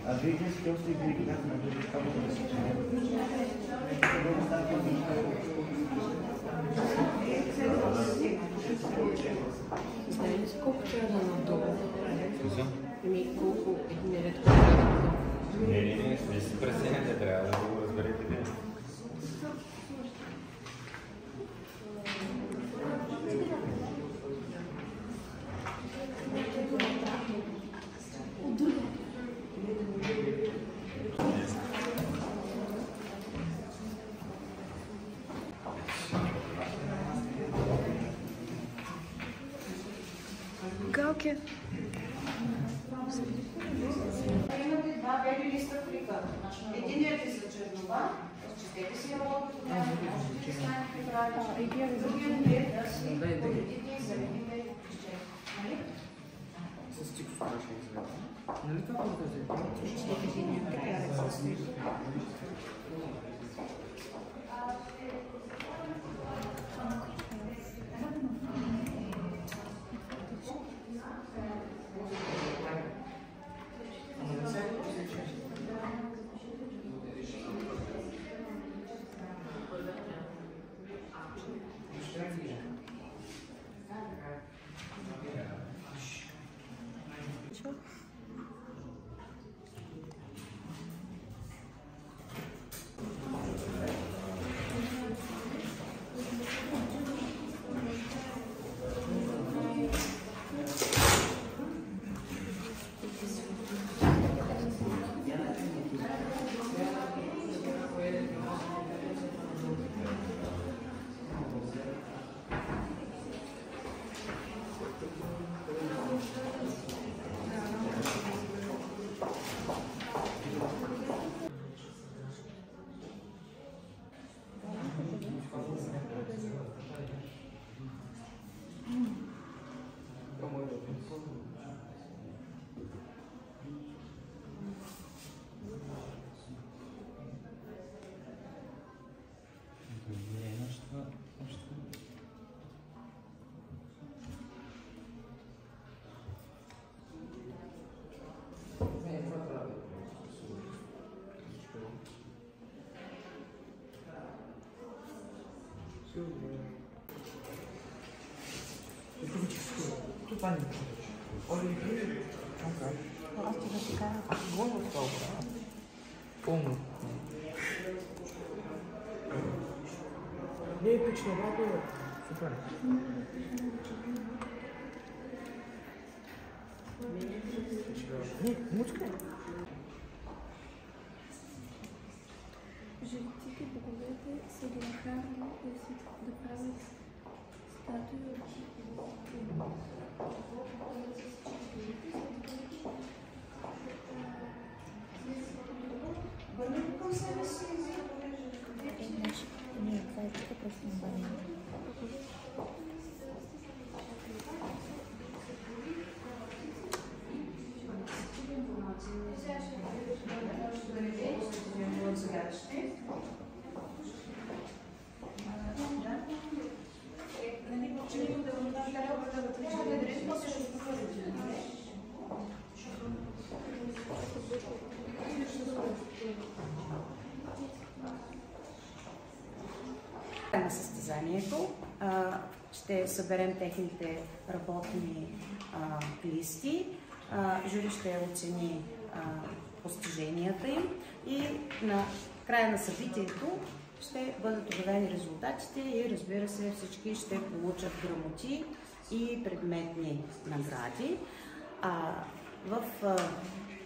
Vegas close to Greek mathematics, couple of Знаете ли колко трябва да надолу? Скъса? Колко измерят квадрата? Не си пресеняте, трябва да го разберете вие. Галки. Имате два бели листа флика. Единият е за чернова, разчетете си работата, можете да станете прави. Другият е да си подредите и заредите изчерпване. С тих фара ще изгледа. Нали това това не може. Аз ти да си кажа, гонно толкова. Пълно. Не е пично, брато е. Супер. Мучка е. Жреците, боговете са ги накарали да правят статуи от Върнете към себе си и за Нет, это просто не болит. На състезанието ще съберем техните работни листи. Жюри ще оцени постиженията им и на края на събитието ще бъдат обявени резултатите и, разбира се, всички ще получат грамоти и предметни награди. В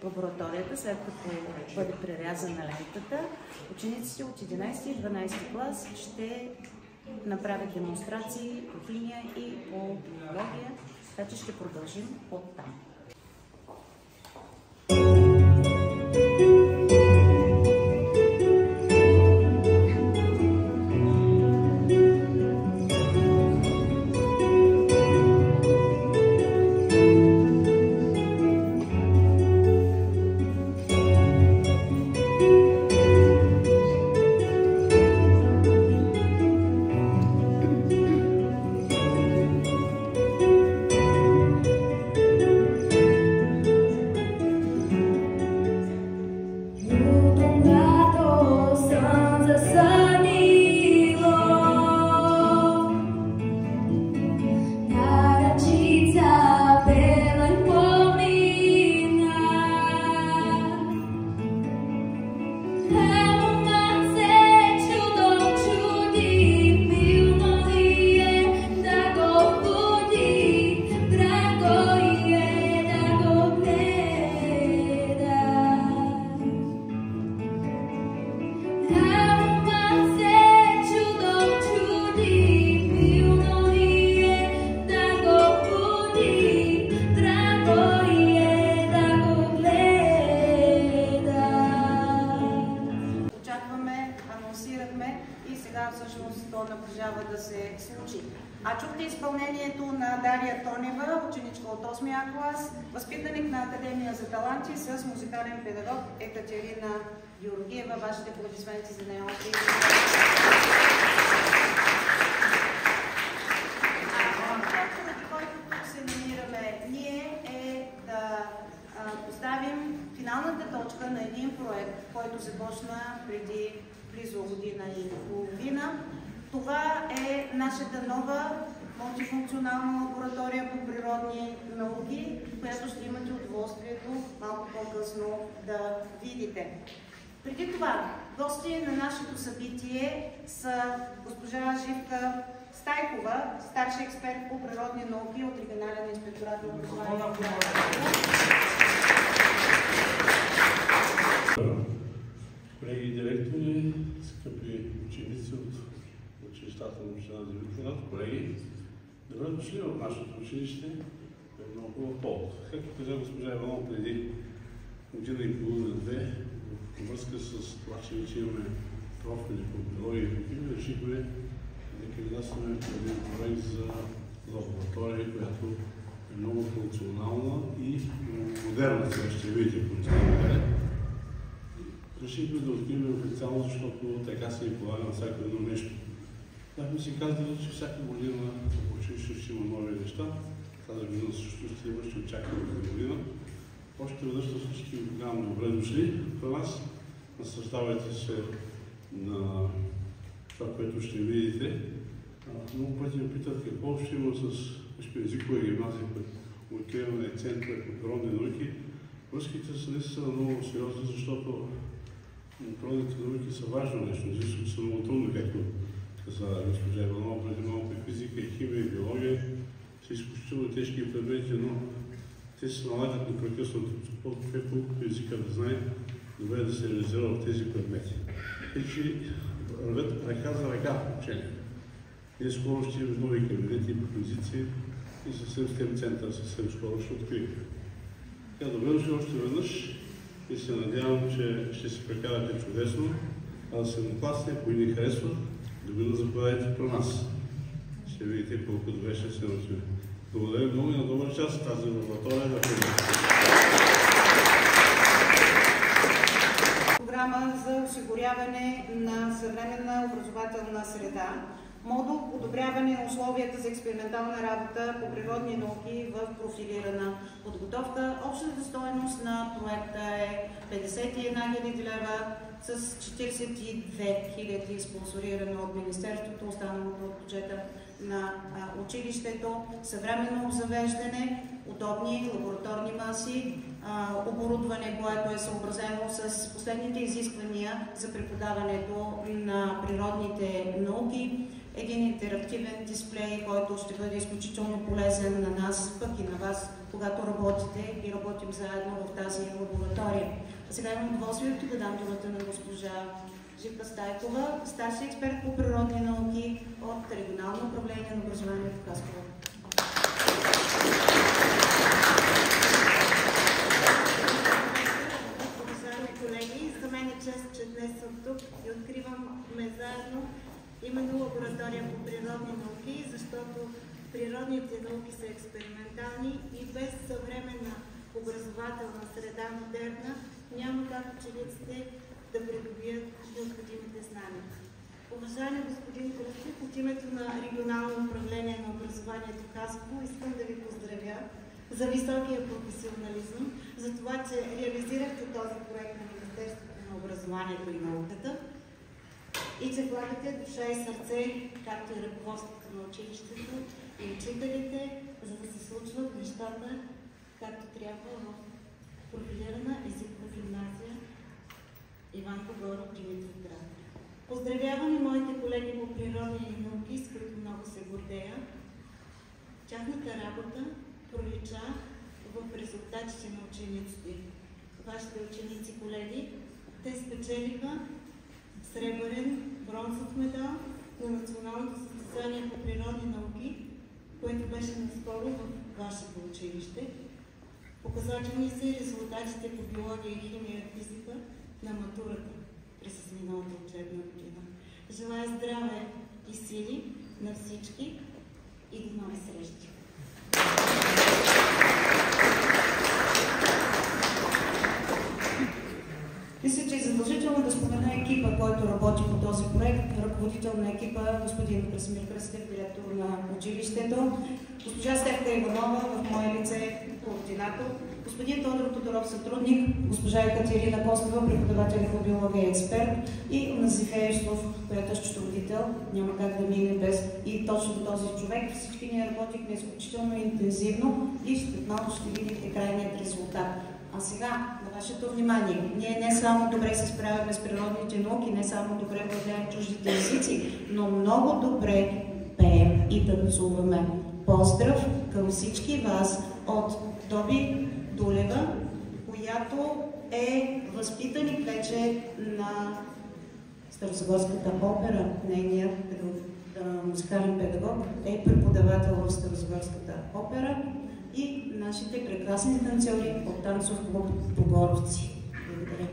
лабораторията, след като бъде прерязана лентата, учениците от 11 и 12 клас ще направят демонстрации по химия и по биология, така че ще продължим от там. А чухте изпълнението на Дария Тонева, ученичка от 8-я клас, възпитаник на Академия за таланти с музикален педагог Екатерина Георгиева. Вашите аплодисменти за нея. Поставим финалната точка на един проект, който започна преди близо година и половина. Това е нашата нова мултифункционална лаборатория по природни науки, която ще имате удоволствието малко по-късно да видите. Преди това, гости на нашето събитие са госпожа Живка Стайкова, старши експерт по природни науки от Регионален инспекторат на образованието. Колеги директори, скъпи ученици от училищата на община Димитровград, колеги, добре дошли в нашето училище. Е много хубав повод. Както каза госпожа Иванова преди година и половина-две, във връзка с това, че вече имаме профили по биология и химия, решихме да кандидатстваме един проект за лаборатория, която е много функционална и модерна. Сега ще видите по това. Решихме да открием официално, защото така се и полага на всяко едно нещо. Бяхме си казали, че всяка година в училище ще има нови неща. Тази година също ще има, ще очакваме за година. Още веднъж на всички програми добре дошли при нас. Насъждавайте се на това, което ще видите. Много пъти ме питат какво ще има с езикова гимназия, откриване център по природни науки. Връзките са наистина много сериозни, защото природните науки са важно нещо, защото са много трудно, както каза госпожа Иванова преди малко, и физика, и химия, и биология. Са изключително тежки предмети, но те се налагат непрекъснато. Колкото езика да знае, добре е да се реализира в тези предмети. Вече вървят ръка за ръка в учение. Ние скоро ще имаме нови кабинети по позиции и съвсем STEM център съвсем скоро ще открием. Така, добре дошли още веднъж и се надявам, че ще се прекарате чудесно. А седмокласни, ако и ни харесват, добре да заповядайте при нас. Ще видите колко добре ще се научим. Благодаря много и на добър час тази лаборатория да приема. Програма за осигуряване на съвременна образователна среда. Модул подобряване на условията за експериментална работа по природни науки в профилирана подготовка. Общата стойност на проекта е 51 000 лева с 42 000 спонсорирано от Министерството, останалото от бюджета на училището. Съвременно обзавеждане, удобни лабораторни маси, оборудване, което е съобразено с последните изисквания за преподаването на природните науки. Един интерактивен дисплей, който ще бъде изключително полезен на нас, пък и на вас, когато работите и работим заедно в тази лаборатория. А сега имам удоволствието да дам думата на госпожа Живка Стайкова, старши експерт по природни науки от Регионално управление на образованието в Хасково. Уважаеми колеги, за мен е чест, че днес съм тук и откриваме заедно именно лаборатория по природни науки, защото природните науки са експериментални и без съвременна образователна среда, модерна, няма как учениците да придобият необходимите знания. Уважаеми господин Кръстев, от името на Регионално управление на образованието в Хасково искам да ви поздравя за високия професионализъм, за това, че реализирахте този проект на Министерството на образованието и науката и че влагате душа и сърце, както и ръководството на училището и учителите, за да се случват нещата както трябва в профилирана езикова гимназия Иван Когоров, Димитровград. Поздравявам и моите колеги по природни науки, с които много се гордея. Тяхната работа пролича в резултатите на учениците. Вашите ученици, колеги, те спечелиха сребърен, бронзов медал на националното състезание по природни науки, което беше наскоро в вашето училище. Показателни са и резултатите по биология, химия и физика на матурата през изминалата учебна година. Желая здраве и сили на всички и до нови срещи! Мисля, че е задължително да спомена екипа, който работи по този проект. Ръководител на екипа господин Красимир Кръстев, директор на училището, госпожа Стефка Иванова, в мое лице координатор, господин Тодор Тодоров, сътрудник, госпожа Екатерина Костова, преподавател по биология и експерт, и Назифе Юстов, която е счетоводител. Няма как да мине без и точно този човек. Всички ние работихме изключително интензивно и след малко ще видите крайният резултат. А сега, на вашето внимание, ние не само добре се справяме с природните науки, не само добре владеем чуждите езици, но много добре пеем и танцуваме. Поздрав към всички вас от Тоби Дулева, която е възпитаник вече на Старозагорската опера, нейният музикален педагог, е преподавател в Старозагорската опера и нашите прекрасни танцори от танцов клуб Богоровци. Благодаря.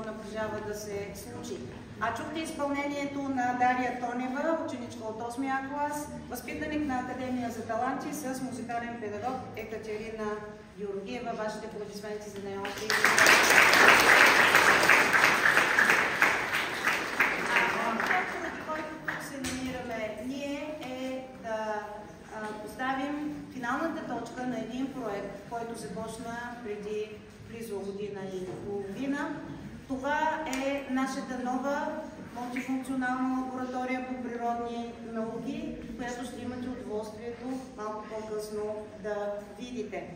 наближава да се случи. А чухте изпълнението на Дария Тонева, ученичка от 8-я клас, възпитаник на Академия за таланти с музикален педагог Екатерина Георгиева. Вашите аплодисменти за нея. Поставим финалната точка на един проект, който започна преди близо година и половина. Това е нашата нова мултифункционална лаборатория по природни науки, която ще имате удоволствието малко по-късно да видите.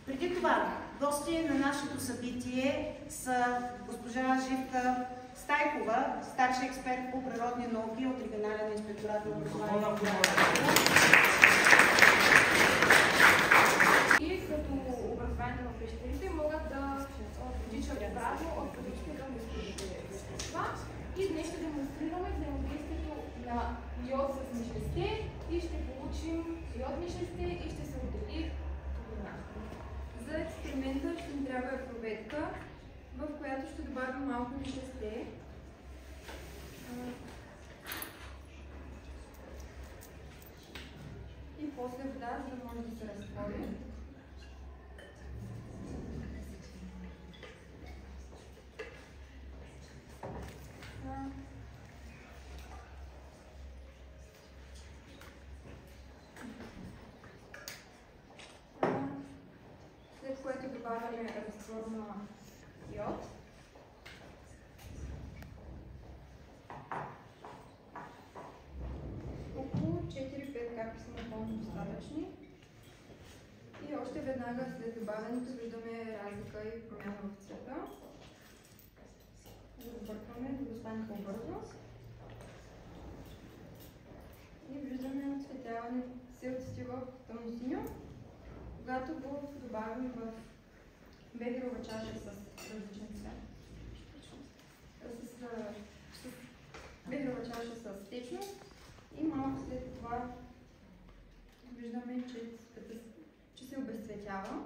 Преди това, гости на нашето събитие са госпожа Живка Стайкова, старши експерт по природни науки от Регионален инспекторат на образованието. И като образованието на пещерите могат да протичат обратно от първичните към изходните вещества. И днес ще демонстрираме взаимодействието на йод с нишесте и ще получим йод нишесте и ще се отдели топлина. За експеримента ще ни трябва проветка, в която ще добавим малко нишесте. добавяме разтвор на йод. Около 4-5 капки са напълно достатъчни. И още веднага след добавянето виждаме разлика и промяна в цвета. Разбъркваме, за да стане по-бързо. И виждаме оцветяване силците в тъмносиньо, когато го добавим в бебирова чаша с различен цвет. С бебирова чаша с течност и малко след това виждаме, че се обезцветява.